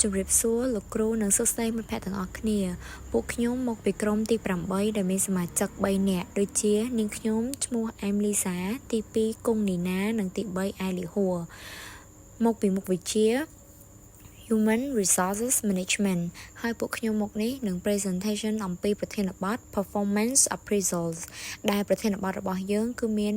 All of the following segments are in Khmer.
ជំរាបសួរលោកគ្រូនិងសួស្តីមិត្តភក្តិទាំងអស់គ្នាពួកខ្ញុំមកពីក្រុមទី8ដែលមានសមាជិក3នាក់ដូចជានាងខ្ញុំឈ្មោះអែមលីសាទី2គង់នីណានិងទី3អែលីហួរមកពីមុខវិជ្ជា Human Resources Management ហើយពួកខ្ញុំមកនេះនឹង presentation អំពីប្រធានបទ Performance Appraisals ដែលប្រធានបទរបស់យើងគឺមាន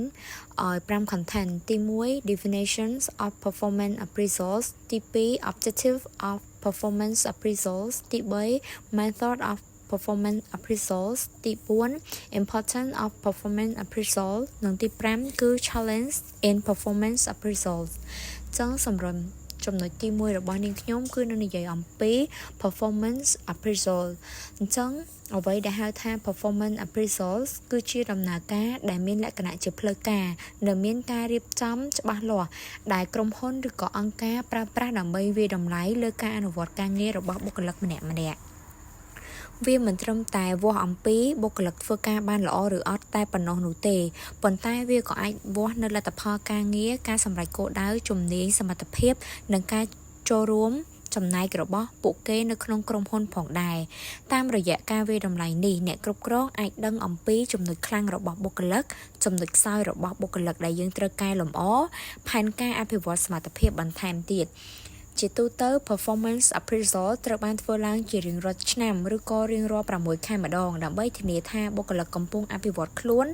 5 content ទី1 Definitions of Performance Appraisals ទី2 Objective of Performance Appraisals ទី3 Method of Performance Appraisals ទី4 Importance of Performance Appraisals និងទី5គឺ Challenge in Performance Appraisals ចឹងសម្រាប់ចំណុចទី1របស់នាងខ្ញុំគឺនឹងនិយាយអំពី performance appraisal អញ្ចឹងអ្វីដែលហៅថា performance appraisals គឺជាដំណើរការដែលមានលក្ខណៈជាផ្លូវការនិងមានការរៀបចំច្បាស់លាស់ដែលក្រុមហ៊ុនឬក៏អង្គការប្រើប្រាស់ដើម្បីវាយតម្លៃលើការអនុវត្តការងាររបស់បុគ្គលិកម្នាក់ៗវាមិនត្រឹមតែវាស់អំពីបុគ្គលិកធ្វើការបានល្អឬអត់តែប៉ុណ្ណោះនោះទេប៉ុន្តែវាក៏អាចវាស់នៅលទ្ធផលការងារការសម្រេចគោលដៅជំនាញសមត្ថភាពនិងការចូលរួមចំណែករបស់ពួកគេនៅក្នុងក្រុមហ៊ុនផងដែរតាមរយៈការវាយតម្លៃនេះអ្នកគ្រប់គ្រងអាចដឹងអំពីចំណុចខ្លាំងរបស់បុគ្គលិកចំណុចខ្សោយរបស់បុគ្គលិកដែលយើងត្រូវកែលម្អផែនការអភិវឌ្ឍសមត្ថភាពបន្ថែមទៀតជាទូទៅ performance appraisal ត្រូវបានធ្វើឡើងជារៀងរាល់ឆ្នាំឬក៏រៀងរាល់6 ខែម្ដងដើម្បីធានាថាបុគ្គលិកកំពុងអភិវឌ្ឍខ្លួន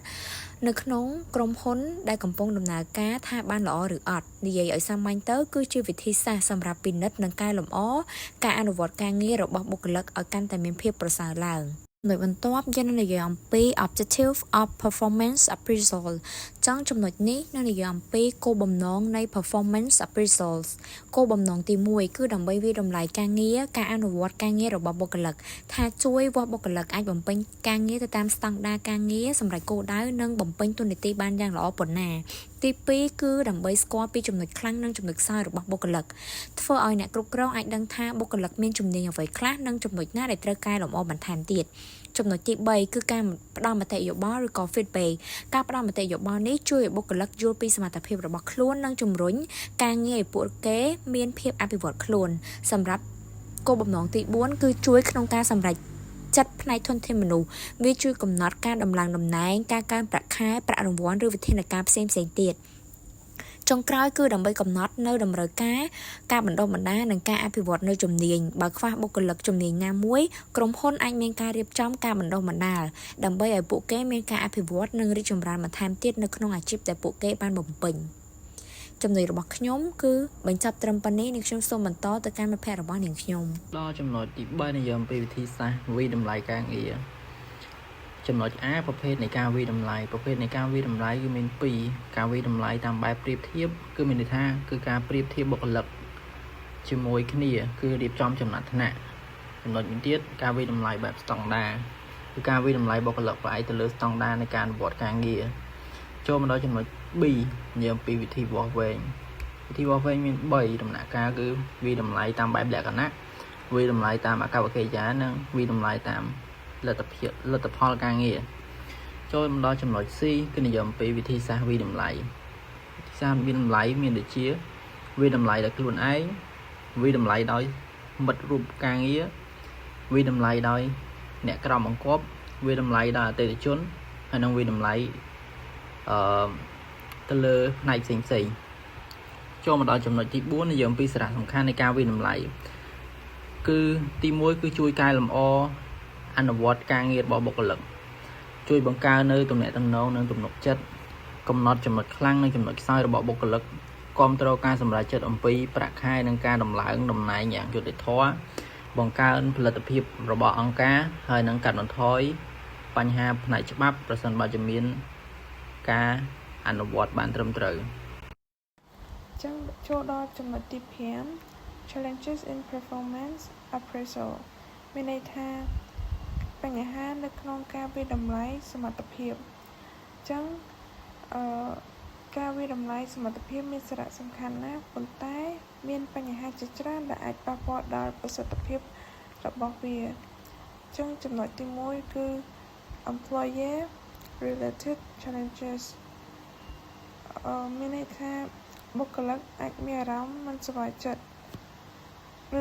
នៅក្នុងក្រុមហ៊ុនដែលកំពុងដំណើរការថាបានល្អឬអត់និយាយឲ្យសាមញ្ញទៅគឺជាវិធីសាស្ត្រសម្រាប់ពិនិត្យនិងកែលម្អការអនុវត្តការងាររបស់បុគ្គលិកឲ្យកាន់តែមានភាពប្រសើរឡើងនៅបន្ទាប់យើងនឹងនិយាយអំពី Objective of Performance Appraisal ចឹងចំណុចនេះនឹងនិយាយអំពីគោលបំណងនៃ Performance Appraisals គោលបំណងទី1គឺដើម្បីវាយតម្លៃការងារការអនុវត្តការងាររបស់បុគ្គលិកថាជួយវាស់បុគ្គលិកអាចបំពេញការងារទៅតាមស្តង់ដារការងារសម្រាប់គោលដៅនិងបំពេញតួនាទីបានយ៉ាងល្អប៉ុណ្ណាទី2គឺដើម្បីស្គាល់ពីចំណុចខ្លាំងនិងចំណុចខ្សោយរបស់បុគ្គលិកធ្វើឲ្យអ្នកគ្រប់គ្រងអាចដឹងថាបុគ្គលិកមានជំនាញអ្វីខ្លះនិងចំណុចណាដែលត្រូវកែលម្អបន្ថែមទៀតចំណុចទី3គឺការផ្ដល់មតិយោបល់ឬក៏ feedback ការផ្ដល់មតិយោបល់នេះជួយឲ្យបុគ្គលិកយល់ពីសមត្ថភាពរបស់ខ្លួននិងជំរុញការងារឲ្យពួកគេមានភាពអភិវឌ្ឍខ្លួនសម្រាប់គោលបំណងទី4គឺជួយក្នុងការសម្រេចចិត្តផ្នែកធនធានមនុស្សវាជួយកំណត់ការដំឡើងតំណែងការកើនប្រាក់ខែប្រាក់រង្វាន់ឬវិធានការផ្សេងៗទៀតចុងក្រោយគឺដើម្បីកំណត់នៅតម្រូវការបណ្ដុះបណ្ដាលនិងការអភិវឌ្ឍនៅជំនាញបើខ្វះបុគ្គលិកជំនាញណាមួយក្រុមហ៊ុនអាចមានការរៀបចំការបណ្ដុះបណ្ដាលដើម្បីឲ្យពួកគេមានការអភិវឌ្ឍនិងរីកចម្រើនបន្ថែមទៀតនៅក្នុងអាជីពដែលពួកគេបានបំពេញចំណុចរបស់ខ្ញុំគឺបញ្ចប់ត្រឹមប៉ុណ្ណេះនាងខ្ញុំសូមបន្តទៅកាន់មិត្តភ័ក្តិរបស់នាងខ្ញុំដល់ចំណុចទី3និយាយអំពីវិធីសាស្ត្រវិតម្លៃការងារចំណុច A ប្រភេទនៃការវិតម្លៃប្រភេទនៃការវិតម្លៃគឺមាន2ការវិតម្លៃតាមបែបប្រៀបធៀបគឺមានន័យថាគឺការប្រៀបធៀបបុគ្គលិកជាមួយគ្នាគឺរៀបចំចំណាត់ថ្នាក់ចំណុចមួយទៀតការវិតម្លៃបែបស្តង់ដារគឺការវិតម្លៃបុគ្គលិកផ្អែកទៅលើស្តង់ដារនៃការអនុវត្តការងារចូលមកដល់ចំណុច B និយាយអំពីវិធីវាស់វែងវិធីវាស់វែងមាន3ដំណាក់កាលគឺវិតម្លៃតាមបែបលក្ខណៈវិតម្លៃតាមអាកប្បកិរិយានិងវិតម្លៃតាមលទ្ធផលការងារចូលមកដល់ចំណុច C គឺនិយាយអំពីវិធីសាស្ត្រវិតម្លៃវិធីសាស្ត្រវិតម្លៃមានដូចជាវិតម្លៃដោយខ្លួនឯងវិតម្លៃដោយមិត្តរួមការងារវិតម្លៃដោយអ្នកក្រមបង្គាប់វិតម្លៃដោយអតិថិជនហើយនិងវិតម្លៃទៅលើផ្នែកផ្សេងចូលមកដល់ចំណុចទី4និយាយអំពីសារៈសំខាន់នៃការវិតម្លៃគឺទី1គឺជួយកែលម្អអនុវត្តការងាររបស់បុគ្គលិកជួយបង្កើននៅទំនាក់ទំនងនិងទំនុកចិត្តកំណត់ចំណុចខ្លាំងនិងចំណុចខ្សោយរបស់បុគ្គលិកគាំទ្រការសម្រេចចិត្តអំពីប្រាក់ខែនិងការដំឡើងតំណែងយ៉ាងយុត្តិធម៌បង្កើនផលិតភាពរបស់អង្គការហើយនិងកាត់បន្ថយបញ្ហាផ្នែកច្បាប់ប្រសិនបើមានការអនុវត្តបានត្រឹមត្រូវចឹងចូលដល់ចំណុចទី5 Challenges in Performance Appraisal មានន័យថាបញ្ហានៅក្នុងការវិតម្លៃសមត្ថភាពចឹងការវិតម្លៃសមត្ថភាពមានសារៈសំខាន់ណាស់ប៉ុន្តែមានបញ្ហាជាច្រើនដែលអាចប៉ះពាល់ដល់ប្រសិទ្ធភាពរបស់វាចឹងចំណុចទី1គឺ Employer Related Challenges មានន័យថាបុគ្គលិកអាចមានអារម្មណ៍មិនសប្បាយចិត្ត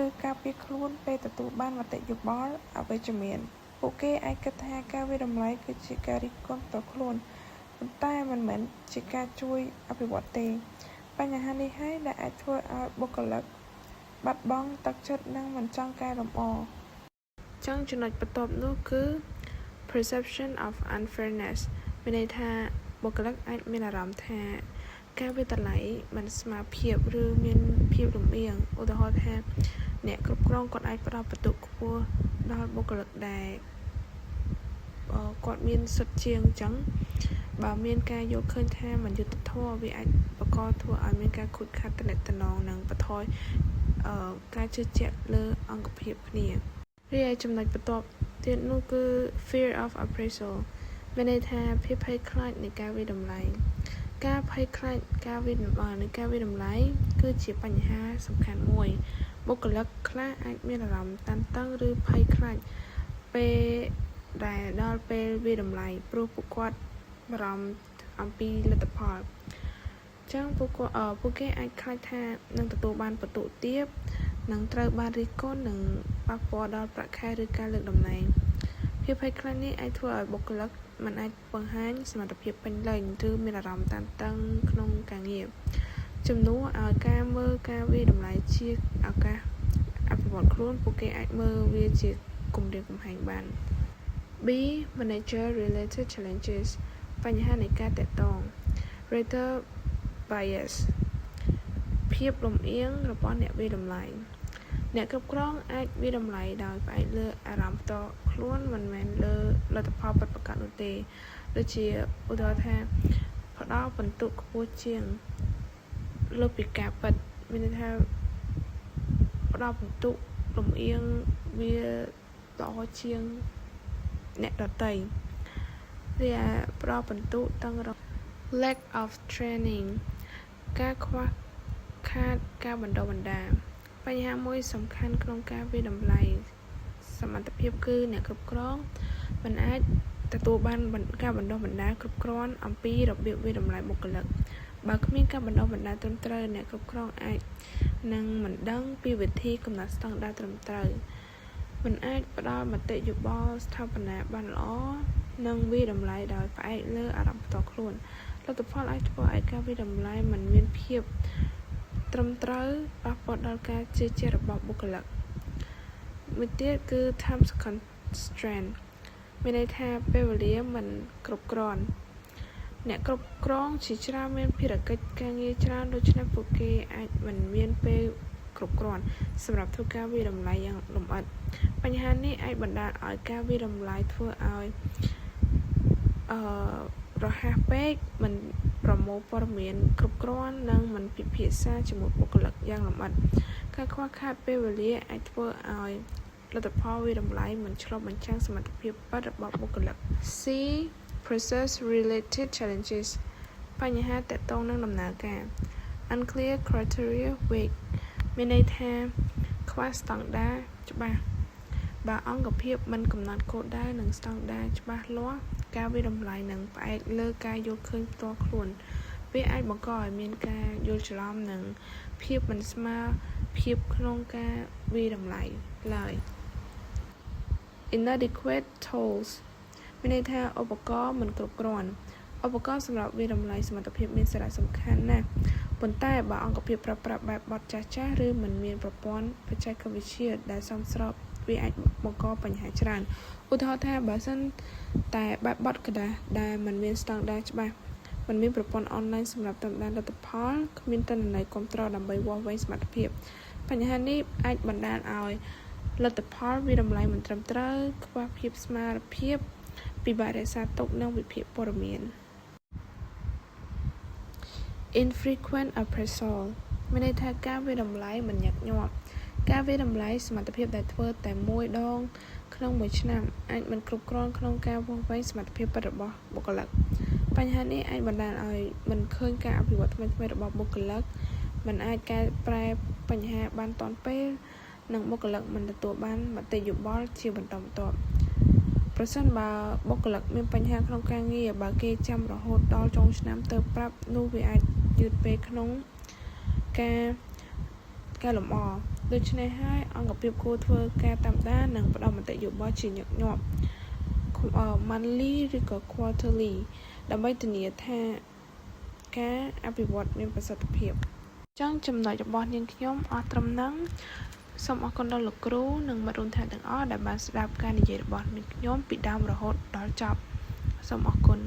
ឬការពារខ្លួនពេលទទួលបានមតិយោបល់អវិជ្ជមានពួកគេអាចគិតថាការវាយតម្លៃគឺជាការរិះគន់ផ្ទាល់ខ្លួនប៉ុន្តែមិនមែនជាការជួយអភិវឌ្ឍទេបញ្ហានេះហើយដែលអាចធ្វើឲ្យបុគ្គលិកបាត់បង់ទឹកចិត្តនិងមិនចង់កែលម្អចឹងចំណុចបន្ទាប់នោះគឺ perception of unfairness មានន័យថាបុគ្គលិកអាចមានអារម្មណ៍ថាការវាយតម្លៃមិនស្មើភាពឬមានភាពលំអៀងឧទាហរណ៍ថាអ្នកគ្រប់គ្រងគាត់អាចផ្ដល់បន្ទុកខ្ពស់ដល់បុគ្គលិកដែលគាត់មានសិទ្ធិជាងអញ្ចឹងបើមានការយល់ឃើញថាមិនយុត្តិធម៌វាអាចបង្កធ្វើឲ្យមានការខូចខាតទំនាក់ទំនងនិងបន្ថយការជឿជាក់លើអង្គភាពគ្នារីឯចំណុចបន្ទាប់ទៀតនោះគឺ fear of appraisal មានន័យថាភាពភ័យខ្លាចនៃការវាយតម្លៃការភ័យខ្លាចការវាយតម្លៃគឺជាបញ្ហាសំខាន់មួយបុគ្គលិកខ្លះអាចមានអារម្មណ៍តានតឹងឬភ័យខ្លាចពេលដែលដល់ពេលវាយតម្លៃព្រោះពួកគាត់បារម្ភអំពីលទ្ធផលចឹងពួកគេអាចខ្លាចថានឹងទទួលបានបន្ទុកទាបនឹងត្រូវបានរិះគន់និងប៉ះពាល់ដល់ប្រាក់ខែឬការលើកតំណែងភាពភ័យខ្លាចនេះអាចធ្វើឲ្យបុគ្គលិកមិនអាចបង្ហាញសមត្ថភាពពេញលេញឬមានអារម្មណ៍តានតឹងក្នុងការងារជំនួសឲ្យការមើលការវាយតម្លៃជាឱកាសអភិវឌ្ឍខ្លួនពួកគេអាចមើលវាជាគម្រាមកំហែងបាន B manager related challenges បញ្ហានៃការតាក់ទង rater bias ភាពលំអៀងរបស់អ្នកវាយតម្លៃអ្នកគ្រប់គ្រងអាចវាយតម្លៃដោយផ្អែកលើអារម្មណ៍ផ្ទាល់ខ្លួនមិនមែនលើលទ្ធផលពិតប្រាកដនោះទេដូចជាឧទាហរណ៍ថាផ្ដល់បន្ទុកខ្ពស់ជាងលើពីការពិតមានន័យថាផ្ដល់បន្ទុកលំអៀងវាល្អជាងអ្នកដទៃឬផ្ដល់បន្ទុកតឹងរក lack of training ការខ្វះខាតការបណ្ដុះបណ្ដាលបញ្ហាមួយសំខាន់ក្នុងការវាយតម្លៃសមត្ថភាពគឺអ្នកគ្រប់គ្រងមិនអាចទទួលបានការបណ្ដុះបណ្ដាលគ្រប់គ្រាន់អំពីរបៀបវាយតម្លៃបុគ្គលិកបើគ្មានការបណ្ដុះបណ្ដាលត្រឹមត្រូវអ្នកគ្រប់គ្រងអាចនឹងមិនដឹងពីវិធីកំណត់ស្តង់ដារត្រឹមត្រូវមិនអាចផ្ដល់មតិយោបល់ស្ថាបនាបានល្អនិងវាយតម្លៃដោយផ្អែកលើអារម្មណ៍ផ្ទាល់ខ្លួនលទ្ធផលអាចធ្វើឲ្យការវាយតម្លៃមិនមានភាពត្រឹមត្រូវប៉ះពាល់ដល់ការជឿជាក់របស់បុគ្គលិកមួយទៀតគឺ time constraint មានន័យថាពេលវេលាមិនគ្រប់គ្រាន់អ្នកគ្រប់គ្រងជាច្រើនមានភារកិច្ចការងារច្រើនដូច្នេះពួកគេអាចមិនមានពេលគ្រប់គ្រាន់សម្រាប់ធ្វើការវាយតម្លៃយ៉ាងលម្អិតបញ្ហានេះអាចបណ្ដាលឲ្យការវាយតម្លៃធ្វើឲ្យរហ័សពេកមិនប្រមូលព័ត៌មានគ្រប់គ្រាន់និងមិនពិភាក្សាជាមួយបុគ្គលិកយ៉ាងលម្អិតការខ្វះខាតពេលវេលាអាចធ្វើឲ្យលទ្ធផលវាយតម្លៃមិនឆ្លុះបញ្ចាំងសមត្ថភាពពិតរបស់បុគ្គលិក C process related challenges បញ្ហាទាក់ទងនឹងដំណើរការ unclear criteria weak មានន័យថាខ្វះស្តង់ដារច្បាស់បើអង្គភាពមិនកំណត់គោលដៅនិងស្តង់ដារច្បាស់លាស់ការវាយតម្លៃនឹងផ្អែកលើការយល់ឃើញផ្ទាល់ខ្លួនវាអាចបង្កឲ្យមានការយល់ច្រឡំនិងភាពមិនស្មើភាពក្នុងការវាយតម្លៃឡើយ inadequate tools មានន័យថាឧបករណ៍មិនគ្រប់គ្រាន់ឧបករណ៍សម្រាប់វាយតម្លៃសមត្ថភាពមានសារៈសំខាន់ណាស់ប៉ុន្តែបើអង្គភាពប្រើប្រាស់បែបបទចាស់ៗឬមិនមានប្រព័ន្ធបច្ចេកវិទ្យាដែលសមស្របវាអាចបង្កបញ្ហាច្រើនឧទាហរណ៍ថាបើសិនតែបែបបទกระดาษដែលមិនមានស្តង់ដារច្បាស់មិនមានប្រព័ន្ធអនឡាញសម្រាប់តាមដានលទ្ធផលគ្មានទិន្នន័យគាំទ្រដើម្បីវាស់វែងសមត្ថភាពបញ្ហានេះអាចបណ្ដាលឲ្យលទ្ធផលវាតម្លៃមិនត្រឹមត្រូវខ្វះភាពស្មារភាពពិបាករក្សាទុកនិងវិភាគព័ត៌មាន infrequent appraisal មានន័យថាការវាតម្លៃមិនញឹកញាប់ការវាតម្លៃសមត្ថភាពដែលធ្វើតែមួយដងក្នុងមួយឆ្នាំអាចមិនគ្រប់គ្រាន់ក្នុងការវាស់វែងសមត្ថភាពពិតរបស់បុគ្គលិកបញ្ហានេះអាចបណ្ដាលឲ្យមិនឃើញការអភិវឌ្ឍថ្មីៗរបស់បុគ្គលិកមិនអាចកែប្រែបញ្ហាបានទាន់ពេលនិងបុគ្គលិកមិនទទួលបានមតិយោបល់ជាបន្តបន្ទាប់ប្រសិនបើបុគ្គលិកមានបញ្ហាក្នុងការងារបើគេចាំរហូតដល់ចុងឆ្នាំទៅប្រាប់នោះវាអាចយឺតពេលក្នុងការលម្អ ដូច្នេះហើយអង្គភាពគួរធ្វើការតាមដាននិងផ្ដល់មតិយោបល់ជាញឹកញាប់ monthly ឬក៏ quarterly ដើម្បីធានាថាការអភិវឌ្ឍមានប្រសិទ្ធភាពចឹងចំណុចរបស់នាងខ្ញុំអស់ត្រឹមហ្នឹងសូមអរគុណដល់លោកគ្រូនិងមិត្តរួមថ្នាក់ទាំងអស់ដែលបានស្ដាប់ការនិយាយរបស់នាងខ្ញុំពីដើមរហូតដល់ចប់សូមអរគុណ